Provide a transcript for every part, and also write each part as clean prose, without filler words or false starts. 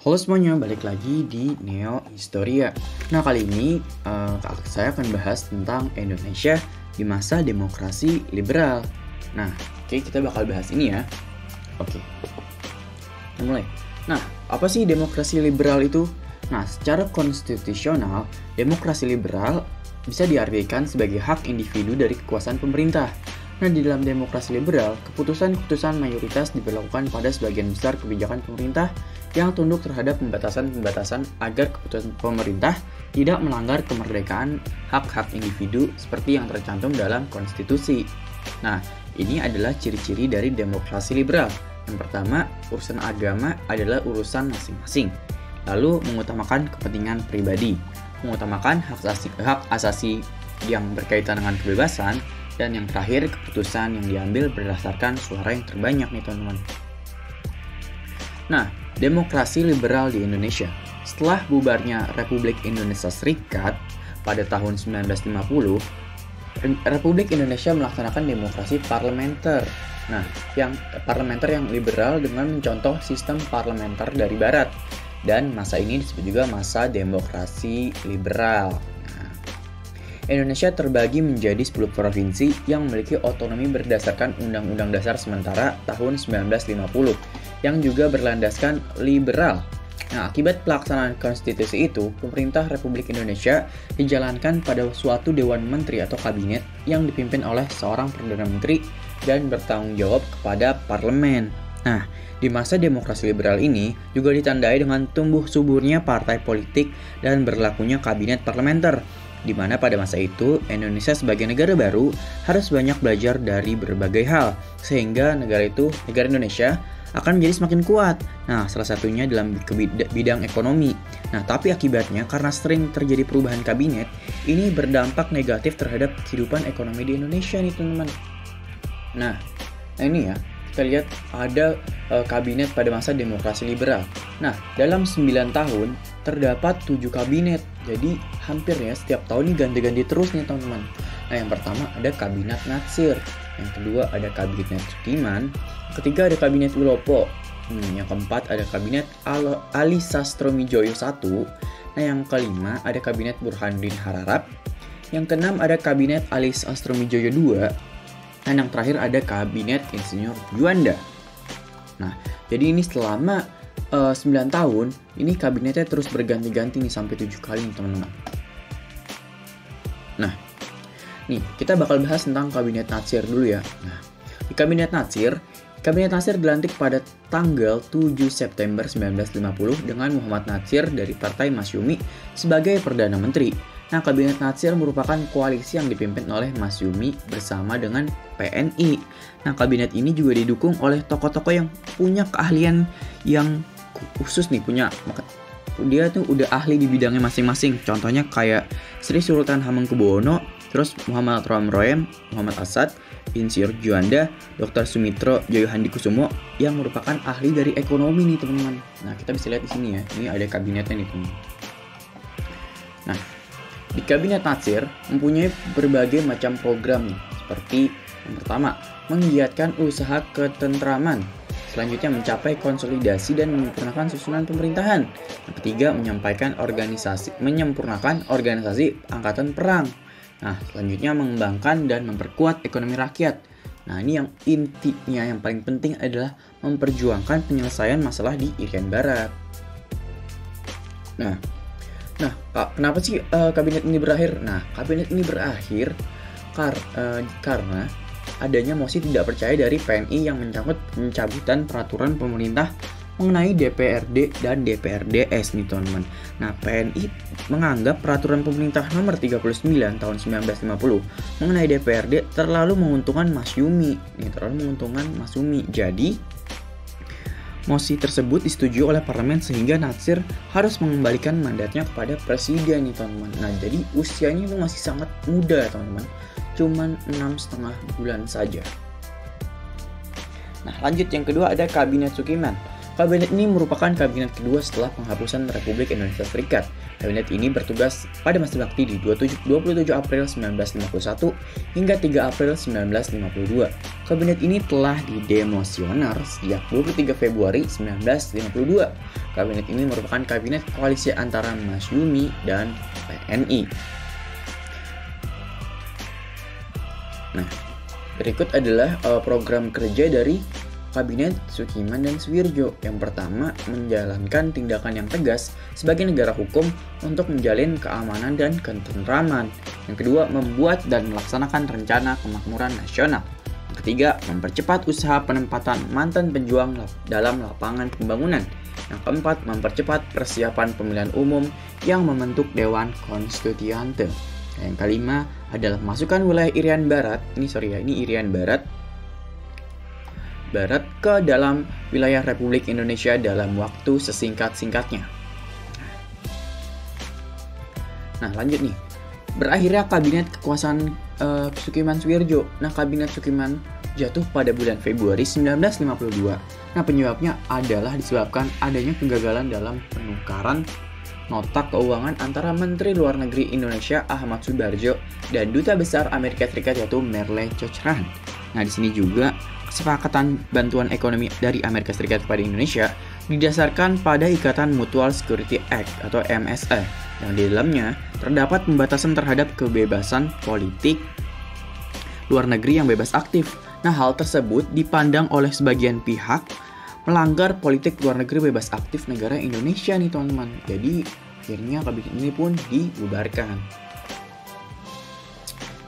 Halo semuanya, balik lagi di Neo Historia. Nah, kali ini saya akan bahas tentang Indonesia di masa demokrasi liberal. Nah, oke, kita bakal bahas ini ya. Oke, kita mulai. Nah, apa sih demokrasi liberal itu? Nah, secara konstitusional, demokrasi liberal bisa diartikan sebagai hak individu dari kekuasaan pemerintah. Nah, di dalam demokrasi liberal, keputusan-keputusan mayoritas diberlakukan pada sebagian besar kebijakan pemerintah yang tunduk terhadap pembatasan-pembatasan agar keputusan pemerintah tidak melanggar kemerdekaan hak-hak individu seperti yang tercantum dalam konstitusi. Nah, ini adalah ciri-ciri dari demokrasi liberal. Yang pertama, urusan agama adalah urusan masing-masing. Lalu, mengutamakan kepentingan pribadi, mengutamakan hak asasi yang berkaitan dengan kebebasan, dan yang terakhir, keputusan yang diambil berdasarkan suara yang terbanyak nih teman-teman. Nah, demokrasi liberal di Indonesia. Setelah bubarnya Republik Indonesia Serikat pada tahun 1950, Republik Indonesia melaksanakan demokrasi parlementer. Nah, yang parlementer yang liberal dengan mencontoh sistem parlementer dari barat. Dan masa ini disebut juga masa demokrasi liberal. Indonesia terbagi menjadi 10 provinsi yang memiliki otonomi berdasarkan Undang-Undang Dasar Sementara tahun 1950 yang juga berlandaskan liberal. Nah, akibat pelaksanaan konstitusi itu, pemerintah Republik Indonesia dijalankan pada suatu Dewan Menteri atau Kabinet yang dipimpin oleh seorang Perdana Menteri dan bertanggung jawab kepada parlemen. Nah, di masa demokrasi liberal ini juga ditandai dengan tumbuh suburnya partai politik dan berlakunya kabinet parlementer, di mana pada masa itu Indonesia sebagai negara baru harus banyak belajar dari berbagai hal sehingga negara Indonesia akan menjadi semakin kuat. Nah, salah satunya dalam bidang ekonomi. Nah, tapi akibatnya karena sering terjadi perubahan kabinet, ini berdampak negatif terhadap kehidupan ekonomi di Indonesia nih teman-teman. Nah ini ya, kita lihat ada kabinet pada masa demokrasi liberal. Nah, dalam 9 tahun terdapat 7 kabinet. Jadi hampir ya setiap tahun ini ganti-ganti terus nih teman-teman. Nah, yang pertama ada kabinet Natsir, yang kedua ada kabinet Sukiman, yang ketiga ada kabinet Wilopo, yang keempat ada kabinet Ali Sastromijoyo I, nah yang kelima ada kabinet Burhanuddin Hararap, yang keenam ada kabinet Ali Sastromijoyo II, dan yang terakhir ada kabinet Insinyur Juanda. Nah, jadi ini selama 9 tahun, ini kabinetnya terus berganti-ganti nih sampai 7 kali nih teman-teman. Nah, nih kita bakal bahas tentang kabinet Natsir dulu ya. Nah, di kabinet Natsir dilantik pada tanggal 7 September 1950 dengan Muhammad Natsir dari Partai Masyumi sebagai Perdana Menteri. Nah, kabinet Natsir merupakan koalisi yang dipimpin oleh Masyumi bersama dengan PNI. Nah, kabinet ini juga didukung oleh tokoh-tokoh yang punya keahlian yang khusus nih, dia tuh udah ahli di bidangnya masing-masing. Contohnya kayak Sri Sultan Hamengkubuwono, terus Muhammad Romroem, Muhammad Asad, Insinyur Juanda, Dr. Sumitro Joyohandikusumo yang merupakan ahli dari ekonomi nih teman-teman. Nah, kita bisa lihat di sini ya. Ini ada kabinetnya nih teman-teman. Nah, di kabinet Natsir mempunyai berbagai macam program nih, seperti yang pertama, menggiatkan usaha ketentraman. Selanjutnya, mencapai konsolidasi dan menyempurnakan susunan pemerintahan. Yang ketiga, menyempurnakan organisasi angkatan perang. Nah, selanjutnya mengembangkan dan memperkuat ekonomi rakyat. Nah, ini yang intinya yang paling penting adalah memperjuangkan penyelesaian masalah di Irian Barat. Nah, kenapa sih kabinet ini berakhir? Nah, kabinet ini berakhir karena adanya mosi tidak percaya dari PNI yang menyangkut pencabutan peraturan pemerintah mengenai DPRD dan DPRDS nih teman-teman. Nah, PNI menganggap peraturan pemerintah nomor 39 tahun 1950 mengenai DPRD terlalu menguntungkan Masyumi. Jadi, mosi tersebut disetujui oleh parlemen sehingga Natsir harus mengembalikan mandatnya kepada presiden nih teman-teman. Nah, jadi usianya itu masih sangat muda teman-teman. Cuman 6,5 bulan saja. Nah, lanjut yang kedua ada kabinet Sukiman. Kabinet ini merupakan kabinet kedua setelah penghapusan Republik Indonesia Serikat. Kabinet ini bertugas pada masa bakti di 27 April 1951 hingga 3 April 1952. Kabinet ini telah didemosioner sejak 23 Februari 1952. Kabinet ini merupakan kabinet koalisi antara Masyumi dan PNI. Nah, berikut adalah program kerja dari Kabinet Sukiman dan Suwirjo. Yang pertama, menjalankan tindakan yang tegas sebagai negara hukum untuk menjalin keamanan dan ketentraman. Yang kedua, membuat dan melaksanakan rencana kemakmuran nasional. Yang ketiga, mempercepat usaha penempatan mantan pejuang dalam lapangan pembangunan. Yang keempat, mempercepat persiapan pemilihan umum yang membentuk Dewan Konstituante. Yang kelima adalah masukkan wilayah Irian Barat, ini Irian Barat ke dalam wilayah Republik Indonesia dalam waktu sesingkat-singkatnya. Nah, lanjut nih. Berakhirnya kabinet kekuasaan Sukiman Suwirjo. Nah, kabinet Sukiman jatuh pada bulan Februari 1952. Nah, penyebabnya adalah disebabkan adanya kegagalan dalam penukaran nota keuangan antara Menteri Luar Negeri Indonesia Ahmad Subarjo dan Duta Besar Amerika Serikat yaitu Merle Cochrane. Nah, di sini juga kesepakatan bantuan ekonomi dari Amerika Serikat kepada Indonesia didasarkan pada Ikatan Mutual Security Act atau MSA yang di dalamnya terdapat pembatasan terhadap kebebasan politik luar negeri yang bebas aktif. Nah, hal tersebut dipandang oleh sebagian pihak melanggar politik luar negeri bebas aktif negara Indonesia nih teman-teman. Jadi akhirnya kabinet ini pun dibubarkan.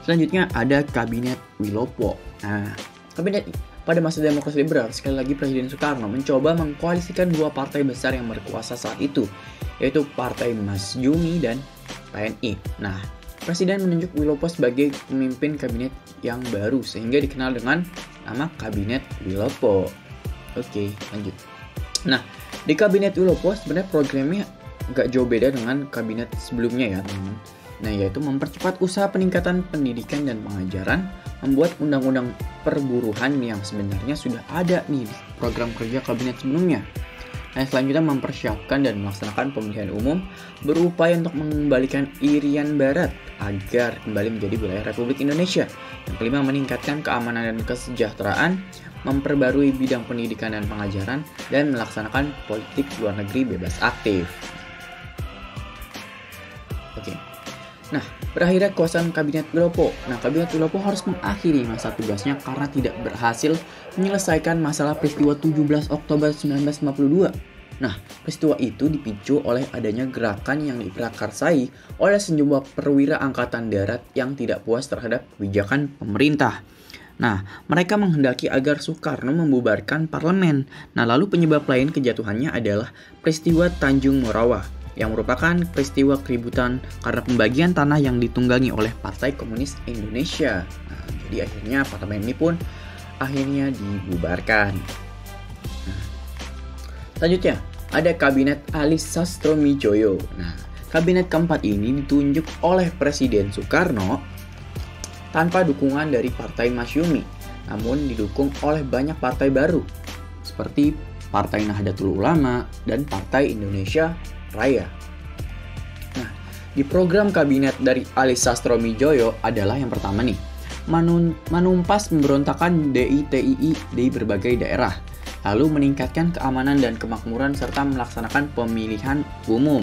Selanjutnya ada Kabinet Wilopo. Nah, kabinet pada masa demokrasi liberal, sekali lagi Presiden Soekarno mencoba mengkoalisikan dua partai besar yang berkuasa saat itu, yaitu Partai Masyumi dan PNI. Nah, Presiden menunjuk Wilopo sebagai pemimpin kabinet yang baru sehingga dikenal dengan nama Kabinet Wilopo. Oke, lanjut. Nah, di Kabinet Wilopo sebenarnya programnya nggak jauh beda dengan kabinet sebelumnya ya, teman-teman. Nah, yaitu mempercepat usaha peningkatan pendidikan dan pengajaran, membuat undang-undang perburuhan yang sebenarnya sudah ada nih di program kerja kabinet sebelumnya. Nah, selanjutnya mempersiapkan dan melaksanakan pemilihan umum, berupaya untuk mengembalikan Irian Barat agar kembali menjadi wilayah Republik Indonesia. Yang kelima, meningkatkan keamanan dan kesejahteraan, memperbarui bidang pendidikan dan pengajaran, dan melaksanakan politik luar negeri bebas aktif. Oke. Nah, berakhirnya kekuasaan Kabinet Wilopo. Nah, Kabinet Wilopo harus mengakhiri masa tugasnya karena tidak berhasil menyelesaikan masalah peristiwa 17 Oktober 1952. Nah, peristiwa itu dipicu oleh adanya gerakan yang diprakarsai oleh sejumlah perwira angkatan darat yang tidak puas terhadap kebijakan pemerintah. Nah, mereka menghendaki agar Soekarno membubarkan parlemen. Nah, lalu penyebab lain kejatuhannya adalah peristiwa Tanjung Morawa, yang merupakan peristiwa keributan karena pembagian tanah yang ditunggangi oleh Partai Komunis Indonesia. Nah, jadi akhirnya parlemen ini pun akhirnya dibubarkan. Nah, selanjutnya ada Kabinet Ali Sastroamidjojo. Nah, kabinet keempat ini ditunjuk oleh Presiden Soekarno tanpa dukungan dari Partai Masyumi, namun didukung oleh banyak partai baru seperti Partai Nahdlatul Ulama dan Partai Indonesia Raya. Nah, di program kabinet dari Ali Sastroamidjojo adalah yang pertama nih, menumpas pemberontakan DITII di berbagai daerah, lalu meningkatkan keamanan dan kemakmuran serta melaksanakan pemilihan umum.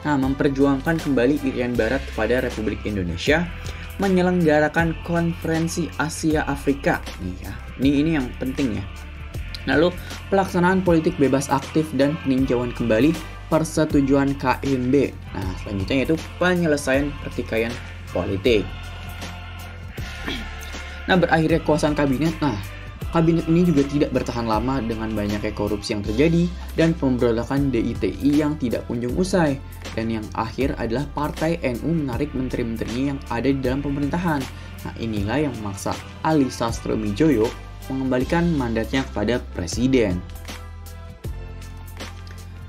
Nah, memperjuangkan kembali Irian Barat kepada Republik Indonesia, menyelenggarakan konferensi Asia Afrika nih ya. Ini yang penting ya. Lalu pelaksanaan politik bebas aktif dan peninjauan kembali persetujuan KMB. Nah, selanjutnya yaitu penyelesaian pertikaian politik. Nah, berakhirnya kekuasaan kabinet. Nah, kabinet ini juga tidak bertahan lama dengan banyaknya korupsi yang terjadi dan pemberontakan DITI yang tidak kunjung usai. Dan yang akhir adalah Partai NU menarik menteri-menterinya yang ada di dalam pemerintahan. Nah, inilah yang memaksa Ali Sastroamidjojo mengembalikan mandatnya kepada presiden.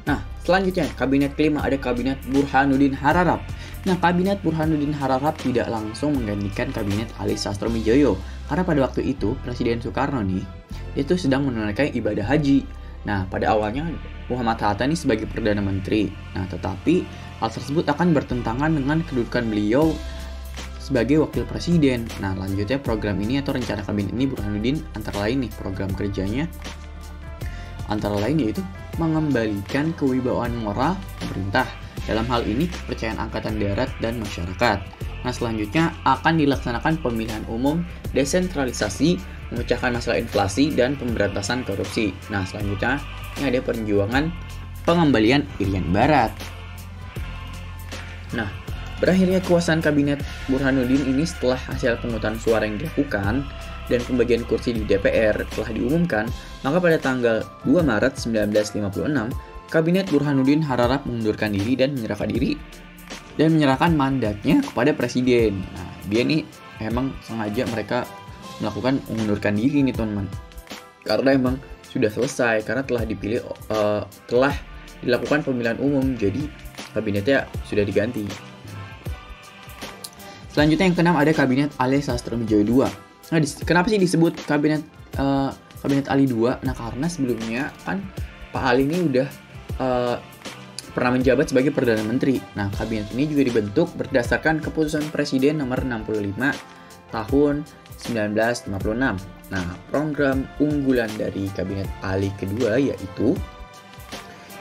Nah, selanjutnya kabinet kelima ada Kabinet Burhanuddin Hararap. Nah, Kabinet Burhanuddin Hararap tidak langsung menggantikan Kabinet Ali Sastroamidjojo karena pada waktu itu Presiden Soekarno nih itu sedang menunaikan ibadah haji. Nah, pada awalnya Muhammad Hatta ini sebagai Perdana Menteri. Nah, tetapi hal tersebut akan bertentangan dengan kedudukan beliau sebagai Wakil Presiden. Nah, lanjutnya program ini atau rencana kabinet ini Burhanuddin antara lain nih program kerjanya antara lain yaitu mengembalikan kewibawaan moral pemerintah. Dalam hal ini kepercayaan Angkatan Darat dan masyarakat. Nah, selanjutnya akan dilaksanakan pemilihan umum, desentralisasi, memecahkan masalah inflasi, dan pemberantasan korupsi. Nah, selanjutnya ini ada perjuangan pengembalian Irian Barat. Nah, berakhirnya kekuasaan kabinet Burhanuddin ini setelah hasil pemungutan suara yang dilakukan dan pembagian kursi di DPR telah diumumkan, maka pada tanggal 2 Maret 1956, kabinet Burhanuddin harap mengundurkan diri dan menyerahkan mandatnya kepada presiden. Nah, dia nih emang sengaja mereka melakukan mengundurkan diri nih teman-teman. Karena emang sudah selesai, karena telah dilakukan pemilihan umum, jadi kabinetnya sudah diganti. Selanjutnya yang keenam ada kabinet Ali Sastrawidjoyo II. Nah, kenapa sih disebut kabinet Ali II? Nah, karena sebelumnya kan Pak Ali ini udah pernah menjabat sebagai Perdana Menteri. Nah, kabinet ini juga dibentuk berdasarkan keputusan Presiden nomor 65 tahun 1956. Nah, program unggulan dari kabinet Ali kedua yaitu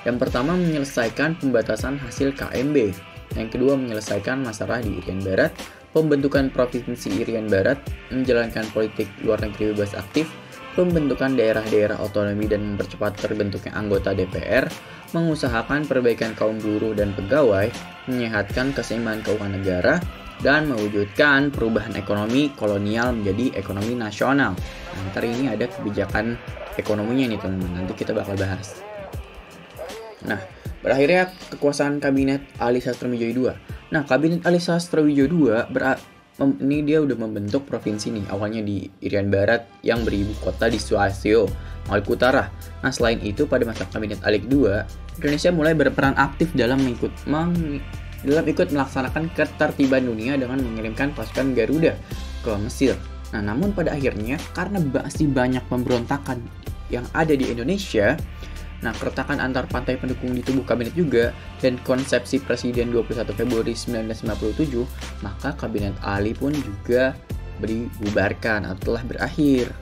yang pertama menyelesaikan pembatasan hasil KMB, yang kedua menyelesaikan masalah di Irian Barat, pembentukan Provinsi Irian Barat, menjalankan politik luar negeri bebas aktif, pembentukan daerah-daerah otonomi dan mempercepat terbentuknya anggota DPR, mengusahakan perbaikan kaum buruh dan pegawai, menyehatkan keseimbangan keuangan negara, dan mewujudkan perubahan ekonomi kolonial menjadi ekonomi nasional. Nah, ntar ini ada kebijakan ekonominya nih teman-teman, nanti kita bakal bahas. Nah, berakhirnya kekuasaan kabinet Ali Sastrawidjoyo II. Nah, kabinet Ali Sastrawidjoyo II ini dia udah membentuk provinsi nih, awalnya di Irian Barat yang beribu kota di Suasio, Maluku Utara. Nah, selain itu pada masa kabinet Ali II, Indonesia mulai berperan aktif dalam ikut melaksanakan ketertiban dunia dengan mengirimkan pasukan Garuda ke Mesir. Nah, namun pada akhirnya karena masih banyak pemberontakan yang ada di Indonesia, nah, keretakan antar partai pendukung di tubuh kabinet juga, dan konsepsi Presiden 21 Februari 1957, maka kabinet Ali pun juga dibubarkan atau telah berakhir.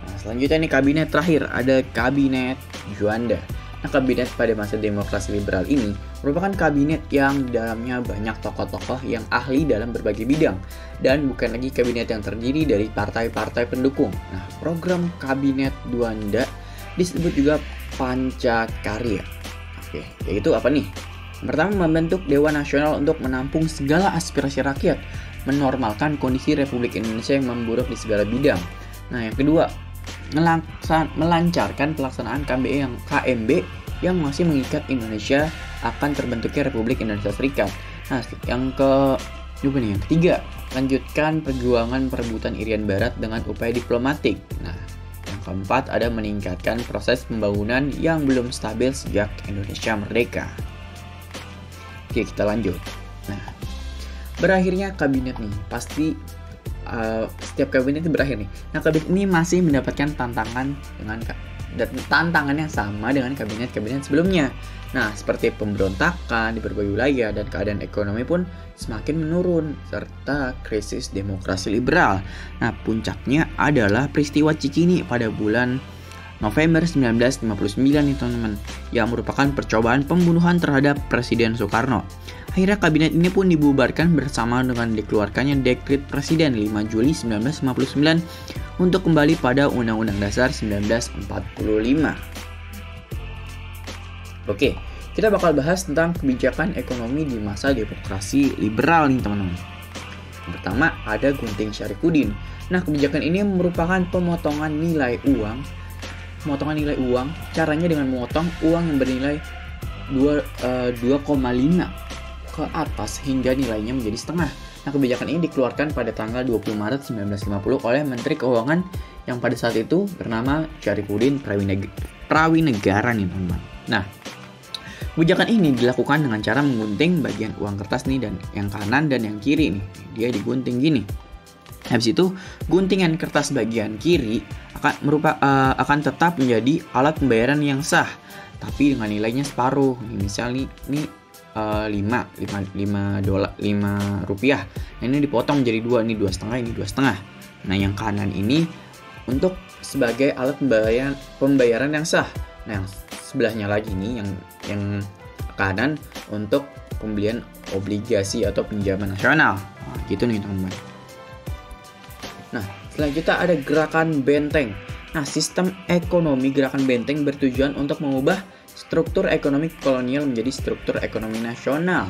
Nah, selanjutnya nih kabinet terakhir, ada kabinet Juanda. Nah, kabinet pada masa demokrasi liberal ini merupakan kabinet yang di dalamnya banyak tokoh-tokoh yang ahli dalam berbagai bidang, dan bukan lagi kabinet yang terdiri dari partai-partai pendukung. Nah, program kabinet Juanda disebut juga Pancakarya. Oke, yaitu apa nih? Pertama, membentuk Dewan Nasional untuk menampung segala aspirasi rakyat, menormalkan kondisi Republik Indonesia yang memburuk di segala bidang. Nah, yang kedua, melancarkan pelaksanaan KMB yang masih mengikat Indonesia akan terbentuknya Republik Indonesia Serikat. Nah, yang ketiga, lanjutkan perjuangan perebutan Irian Barat dengan upaya diplomatik. Nah, yang keempat ada meningkatkan proses pembangunan yang belum stabil sejak Indonesia merdeka. Oke, kita lanjut. Nah, berakhirnya kabinet nih, pasti setiap kabinet itu berakhir nih. Nah, kabinet ini masih mendapatkan tantangannya sama dengan kabinet-kabinet sebelumnya. Nah, seperti pemberontakan di berbagai wilayah dan keadaan ekonomi pun semakin menurun, serta krisis demokrasi liberal. Nah, puncaknya adalah peristiwa Cikini pada bulan November 1959 nih teman-teman, yang merupakan percobaan pembunuhan terhadap Presiden Soekarno. Akhirnya kabinet ini pun dibubarkan bersama dengan dikeluarkannya Dekret Presiden 5 Juli 1959 untuk kembali pada Undang-Undang Dasar 1945. Oke, kita bakal bahas tentang kebijakan ekonomi di masa demokrasi liberal nih teman-teman. Yang pertama ada Gunting Syarifudin. Nah, kebijakan ini merupakan pemotongan nilai uang. Caranya dengan memotong uang yang bernilai 2,5 ke atas hingga nilainya menjadi setengah. Nah, kebijakan ini dikeluarkan pada tanggal 20 Maret 1950 oleh Menteri Keuangan yang pada saat itu bernama Syarifudin Prawinegara nih teman-teman. Nah, kebijakan ini dilakukan dengan cara menggunting bagian uang kertas nih, dan yang kanan dan yang kiri nih, dia digunting gini. Habis itu, guntingan kertas bagian kiri akan tetap menjadi alat pembayaran yang sah, tapi dengan nilainya separuh. Misalnya ini 5 rupiah. Nah, ini dipotong jadi 2, ini 2,5, ini 2,5. Nah, yang kanan ini untuk sebagai alat pembayaran yang sah. Nah, yang sebelahnya lagi nih yang kanan untuk pembelian obligasi atau pinjaman nasional. Nah, gitu nih teman-teman. Nah, selanjutnya ada gerakan benteng. Nah, sistem ekonomi gerakan benteng bertujuan untuk mengubah struktur ekonomi kolonial menjadi struktur ekonomi nasional.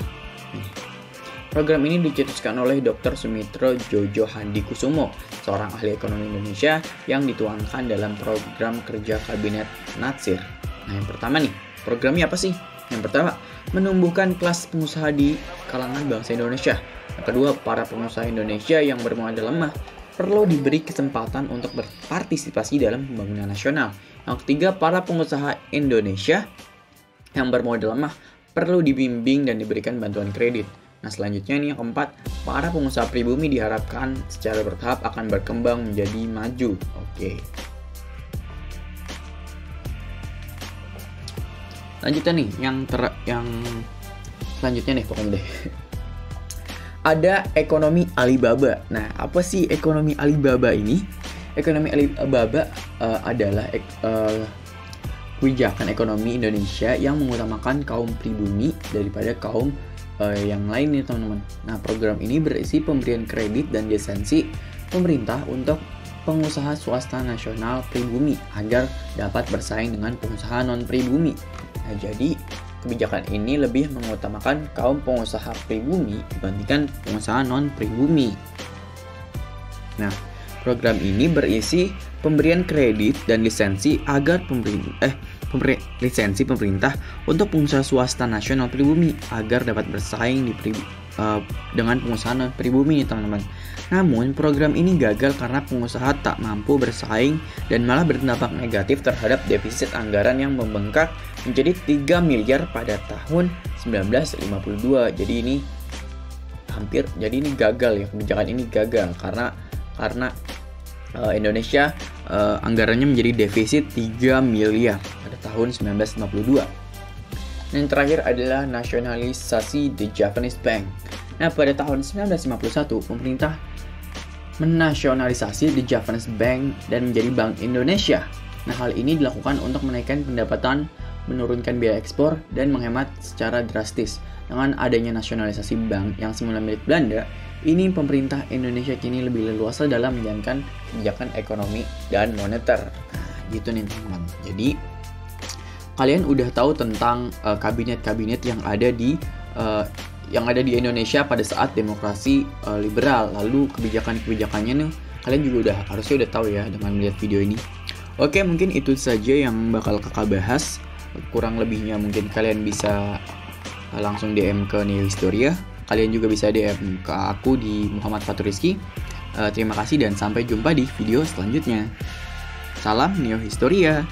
Program ini dicetuskan oleh Dr. Sumitro Jojo Handikusumo, seorang ahli ekonomi Indonesia yang dituangkan dalam program kerja Kabinet Natsir. Nah, yang pertama nih, programnya apa sih? Yang pertama, menumbuhkan kelas pengusaha di kalangan bangsa Indonesia. Yang kedua, para pengusaha Indonesia yang bermodal lemah perlu diberi kesempatan untuk berpartisipasi dalam pembangunan nasional. Yang ketiga, para pengusaha Indonesia yang bermodal lemah perlu dibimbing dan diberikan bantuan kredit. Nah, selanjutnya ini yang keempat, para pengusaha pribumi diharapkan secara bertahap akan berkembang menjadi maju. Oke. Lanjutnya nih, yang selanjutnya nih pokoknya deh. Ada ekonomi Alibaba. Nah, apa sih ekonomi Alibaba ini? Ekonomi Alibaba adalah kebijakan ekonomi Indonesia yang mengutamakan kaum pribumi daripada kaum yang lain nih teman-teman. Nah, program ini berisi pemberian kredit dan lisensi pemerintah untuk pengusaha swasta nasional pribumi agar dapat bersaing dengan pengusaha non-pribumi. Nah, jadi kebijakan ini lebih mengutamakan kaum pengusaha pribumi dibandingkan pengusaha non-pribumi. Nah, program ini berisi pemberian kredit dan lisensi agar lisensi pemerintah untuk pengusaha swasta nasional pribumi agar dapat bersaing dengan pengusaha non-pribumi nih teman-teman. Namun program ini gagal karena pengusaha tak mampu bersaing dan malah berdampak negatif terhadap defisit anggaran yang membengkak menjadi 3 miliar pada tahun 1952. Jadi ini gagal ya, kebijakan ini gagal karena Indonesia anggarannya menjadi defisit 3 miliar pada tahun 1952. Dan yang terakhir adalah nasionalisasi The Japanese Bank. Nah, pada tahun 1951, pemerintah menasionalisasi The Japanese Bank dan menjadi Bank Indonesia. Nah, hal ini dilakukan untuk menaikkan pendapatan, menurunkan biaya ekspor, dan menghemat secara drastis. Dengan adanya nasionalisasi bank yang semula milik Belanda, ini pemerintah Indonesia kini lebih leluasa dalam menjalankan kebijakan ekonomi dan moneter. Nah, gitu nih teman-teman. Jadi, kalian udah tahu tentang kabinet-kabinet yang ada di Indonesia pada saat demokrasi liberal. Lalu kebijakan-kebijakannya nih kalian juga harusnya udah tahu ya dengan melihat video ini. Oke, mungkin itu saja yang bakal kakak bahas. Kurang lebihnya mungkin kalian bisa langsung DM ke Neo Historia. Kalian juga bisa DM ke aku di Muhammad Fatur Rizky. Terima kasih dan sampai jumpa di video selanjutnya. Salam Neo Historia.